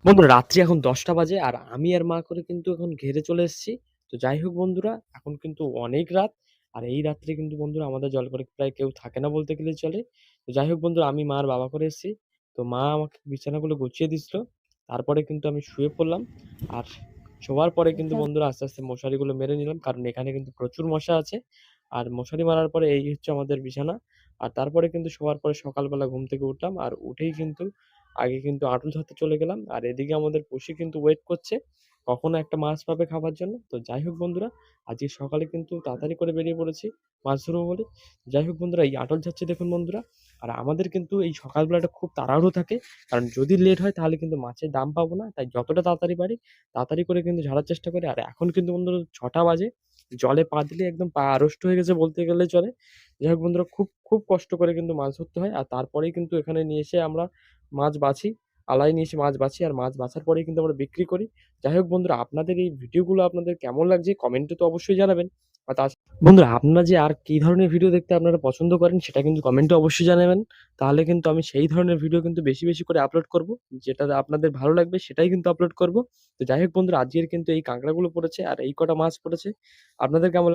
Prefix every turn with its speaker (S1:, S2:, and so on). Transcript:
S1: বন্ধুরা রাত্রি এখন ১০টা বাজে আর আমি আর মা করে কিন্তু এখন ঘেরে চলে এসেছি। তো যাই হোক বন্ধুরা, এখন কিন্তু অনেক রাত। আর এই রাত্রে কিন্তু বন্ধুরা আমাদের জলঘরে প্রায় কেউ থাকে না বলতে গেলেই চলে। তো যাই হোক বন্ধুরা, আমি মা আর বাবা করে এসেছি। তো মা আমাকে বিছানাগুলো গুছিয়ে দিছিল। তারপরে কিন্তু আমি শুয়ে পড়লাম। আর শোয়ার পরে কিন্তু
S2: আচ্ছা,
S1: বন্ধুরা আস্তে, আস্তে মশারিগুলো মেরে নিলাম। কারণ এখানে কিন্তু প্রচুর মশা আছে। আর মশারি মারার পরে এই হচ্ছে আমাদের বিছানা। আর তারপরে কিন্তু শোয়ার পরে সকালবেলা ঘুম থেকে উঠলাম। আর উঠেই কিন্তু আগে কিন্তু আঁটুল ধরতে চলে গেলাম। আর এদিকে আমাদের পুষি কিন্তু ওয়েট করছে কখনো একটা মাছ পাবে খাবার জন্য। তো যাই হোক বন্ধুরা, আজকে সকালে কিন্তু তাড়াতাড়ি করে বেরিয়ে পড়েছি মাছ ধরবো বলে। যাই হোক বন্ধুরা, এই আঁটল যাচ্ছে দেখুন বন্ধুরা। আর আমাদের কিন্তু এই সকালবেলাটা খুব তাড়াহুড়ো থাকে। কারণ যদি লেট হয় তাহলে কিন্তু মাছের দাম পাবো না। তাই যতটা তাড়াতাড়ি পারি তাড়াতাড়ি করে কিন্তু ঝাড়ার চেষ্টা করি। আর এখন কিন্তু বন্ধুরা ৬টা বাজে। জলে পা দিলে একদম পা আড়ষ্ট হয়ে গেছে বলতে গেলে চলে। যাই হোক বন্ধুরা, খুব, খুব কষ্ট করে কিন্তু মাছ ধরতে হয়। আর তারপরেই কিন্তু এখানে নিয়ে এসে আমরা মাছ বাছি। আলায় নিয়ে এসে মাছ বাছি। আর মাছ বাছার পরেই কিন্তু আমরা বিক্রি করি। যাই হোক বন্ধুরা, আপনাদের এই ভিডিওগুলো আপনাদের কেমন লাগছে কমেন্টে তো অবশ্যই জানাবেন। আর বন্ধুরা, আপনারা যে আর কি ধরনের ভিডিও দেখতে আপনারা পছন্দ করেন সেটা কিন্তু কমেন্টে অবশ্যই জানাবেন। তাহলে কিন্তু আমি সেই ধরনের ভিডিও কিন্তু বেশি, বেশি করে আপলোড করব। যেটা আপনাদের ভালো লাগবে সেটাই কিন্তু আপলোড করব। তো যাই হোক বন্ধুরা, আজকের কিন্তু এই কাঁকড়াগুলো পড়েছে আর এই কটা মাছ পড়েছে। আপনাদের কেমন